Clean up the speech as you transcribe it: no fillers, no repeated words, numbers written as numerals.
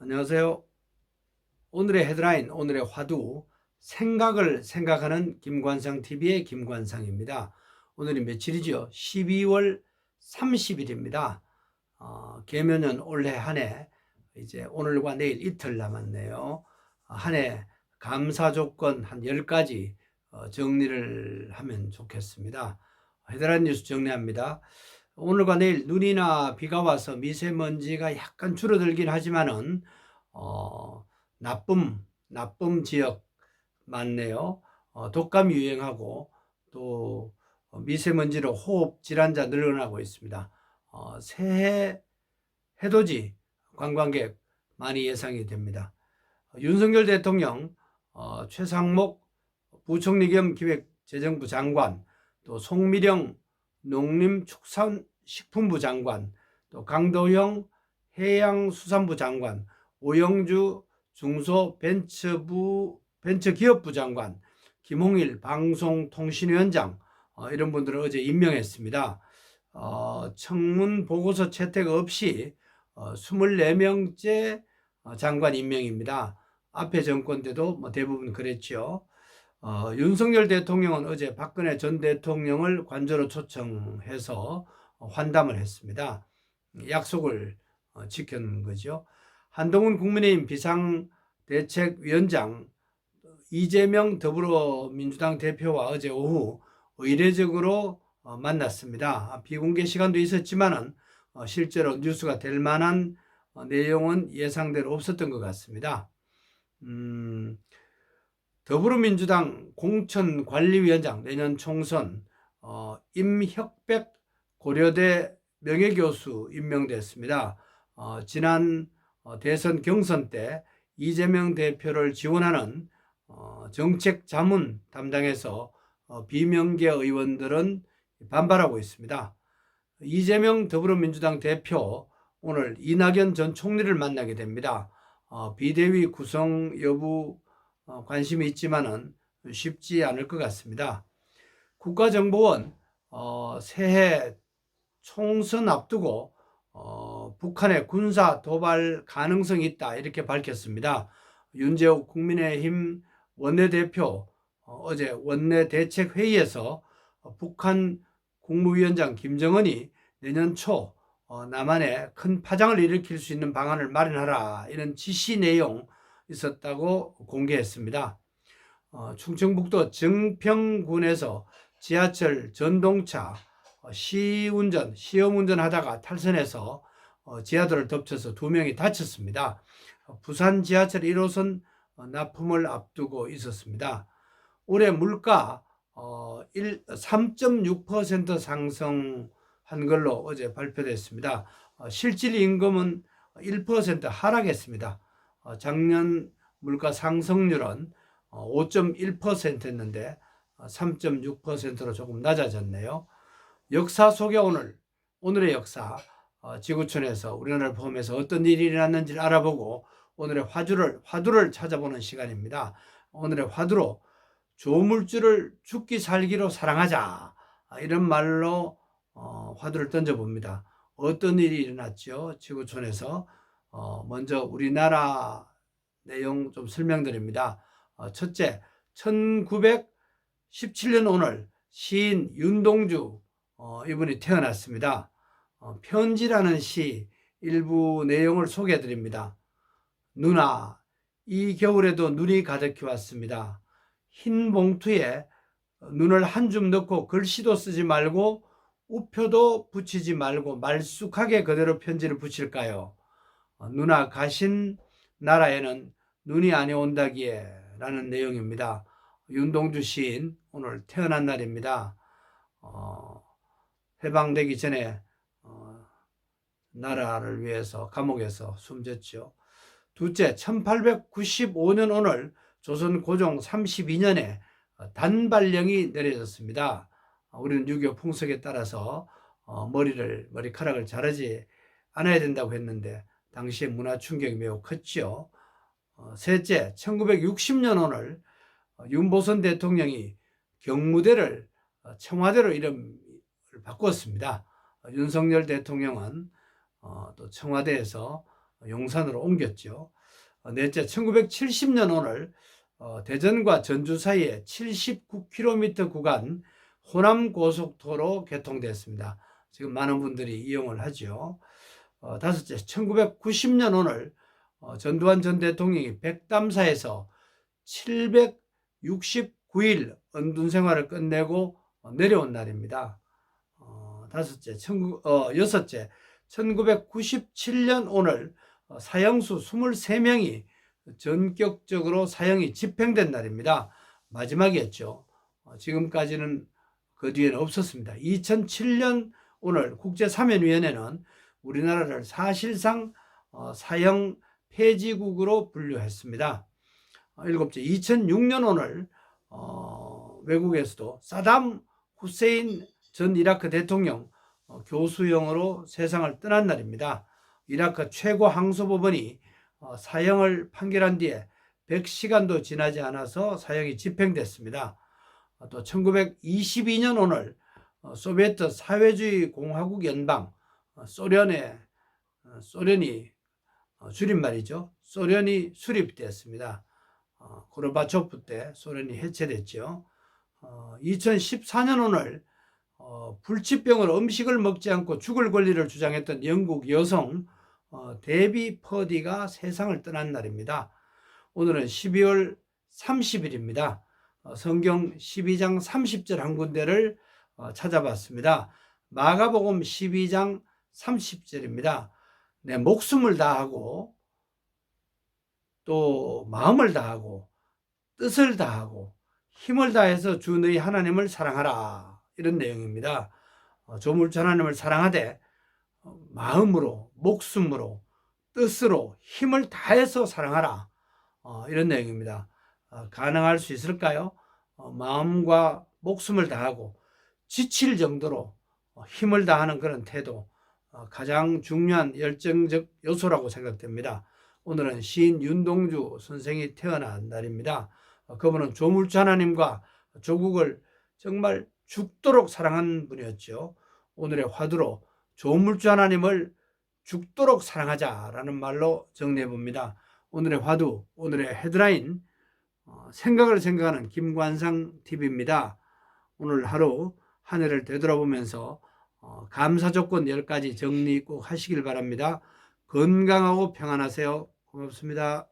안녕하세요. 오늘의 헤드라인, 오늘의 화두, 생각을 생각하는 김관상 TV의 김관상입니다. 오늘이 며칠이죠? 12월 30일입니다. 계면은 올해 한 해 이제 오늘과 내일 이틀 남았네요. 한 해 감사 조건 한 10가지 정리를 하면 좋겠습니다. 헤드라인 뉴스 정리합니다. 오늘과 내일 눈이나 비가 와서 미세먼지가 약간 줄어들긴 하지만은 나쁨 지역 많네요. 독감이 유행하고 또 미세먼지로 호흡 질환자 늘어나고 있습니다. 새해 해돋이 관광객 많이 예상이 됩니다. 윤석열 대통령, 최상목 부총리 겸 기획재정부 장관, 또 송미령 농림축산식품부 장관, 또 강도영 해양수산부 장관, 오영주 중소벤처기업부 장관, 김홍일 방송통신위원장, 이런 분들을 어제 임명했습니다. 청문 보고서 채택 없이 24명째 장관 임명입니다. 앞에 정권 때도 대부분 그랬죠. 윤석열 대통령은 어제 박근혜 전 대통령을 관저로 초청해서 환담을 했습니다. 약속을 지킨 거죠. 한동훈 국민의힘 비상대책위원장, 이재명 더불어민주당 대표와 어제 오후 의례적으로 만났습니다. 비공개 시간도 있었지만은 실제로 뉴스가 될 만한 내용은 예상대로 없었던 것 같습니다. 더불어민주당 공천관리위원장 내년 총선 임혁백 고려대 명예교수 임명됐습니다. 지난 대선 경선 때 이재명 대표를 지원하는 정책 자문 담당에서 비명계 의원들은 반발하고 있습니다. 이재명 더불어민주당 대표 오늘 이낙연 전 총리를 만나게 됩니다. 비대위 구성 여부 관심이 있지만은 쉽지 않을 것 같습니다. 국가정보원 새해 총선 앞두고 북한의 군사 도발 가능성이 있다 이렇게 밝혔습니다. 윤재욱 국민의힘 원내대표 어제 원내대책회의에서 북한 국무위원장 김정은이 내년 초 남한에 큰 파장을 일으킬 수 있는 방안을 마련하라 이런 지시 내용 있었다고 공개했습니다. 충청북도 정평군에서 지하철 전동차 시험운전 하다가 탈선해서 지하도를 덮쳐서 2명이 다쳤습니다. 부산 지하철 1호선 납품을 앞두고 있었습니다. 올해 물가 3.6% 상승한 걸로 어제 발표됐습니다. 실질 임금은 1% 하락했습니다. 작년 물가 상승률은 5.1%였는데 3.6%로 조금 낮아졌네요. 역사 속에 오늘의 역사, 지구촌에서 우리나라를 포함해서 어떤 일이 일어났는지를 알아보고 오늘의 화두를 찾아보는 시간입니다. 오늘의 화두로 조물주를 죽기 살기로 사랑하자, 이런 말로 화두를 던져봅니다. 어떤 일이 일어났죠? 지구촌에서 먼저 우리나라 내용 좀 설명드립니다. 첫째, 1917년 오늘 시인 윤동주 이분이 태어났습니다. 편지라는 시 일부 내용을 소개해 드립니다. 누나, 이 겨울에도 눈이 가득히 왔습니다. 흰 봉투에 눈을 한 줌 넣고 글씨도 쓰지 말고 우표도 붙이지 말고 말쑥하게 그대로 편지를 붙일까요? 누나 가신 나라에는 눈이 안 온다기에 라는 내용입니다. 윤동주 시인 오늘 태어난 날입니다. 해방되기 전에 나라를 위해서 감옥에서 숨졌죠. 둘째, 1895년 오늘 조선 고종 32년에 단발령이 내려졌습니다. 우리는 유교 풍속에 따라서 머리카락을 자르지 않아야 된다고 했는데 당시의 문화 충격이 매우 컸죠. 셋째, 1960년 오늘 윤보선 대통령이 경무대를 청와대로 이름을 바꿨습니다. 윤석열 대통령은 또 청와대에서 용산으로 옮겼죠. 넷째, 1970년 오늘 대전과 전주 사이에 79km 구간 호남고속도로 개통됐습니다. 지금 많은 분들이 이용을 하죠. 다섯째, 1990년 오늘 전두환 전 대통령이 백담사에서 769일 은둔 생활을 끝내고 내려온 날입니다. 여섯째, 1997년 오늘 사형수 23명이 전격적으로 사형이 집행된 날입니다. 마지막이었죠. 지금까지는 그 뒤에는 없었습니다. 2007년 오늘 국제사면위원회는 우리나라를 사실상 사형 폐지국으로 분류했습니다. 일곱째, 2006년 오늘 외국에서도 사담 후세인 전 이라크 대통령 교수형으로 세상을 떠난 날입니다. 이라크 최고 항소법원이 사형을 판결한 뒤에 100시간도 지나지 않아서 사형이 집행됐습니다. 또 1922년 오늘 소비에트 사회주의 공화국 연방 소련이 줄임말이죠. 소련이 수립되었습니다. 고르바초프 때 소련이 해체됐죠. 2014년 오늘 불치병으로 음식을 먹지 않고 죽을 권리를 주장했던 영국 여성 데비 퍼디가 세상을 떠난 날입니다. 오늘은 12월 30일입니다. 성경 12장 30절 한 군데를 찾아봤습니다. 마가복음 12장 30절입니다. 내 목숨을 다하고 또 마음을 다하고 뜻을 다하고 힘을 다해서 주 너희 하나님을 사랑하라, 이런 내용입니다. 조물주 하나님을 사랑하되 마음으로, 목숨으로, 뜻으로, 힘을 다해서 사랑하라, 이런 내용입니다. 가능할 수 있을까요? 마음과 목숨을 다하고 지칠 정도로 힘을 다하는 그런 태도, 가장 중요한 열정적 요소라고 생각됩니다. 오늘은 시인 윤동주 선생이 태어난 날입니다. 그분은 조물주 하나님과 조국을 정말 죽도록 사랑한 분이었죠. 오늘의 화두로 조물주 하나님을 죽도록 사랑하자라는 말로 정리해 봅니다. 오늘의 화두, 오늘의 헤드라인, 생각하는 김관상 TV입니다. 오늘 하루 한 해를 되돌아보면서 감사 조건 10가지 정리 꼭 하시길 바랍니다. 건강하고 평안하세요. 고맙습니다.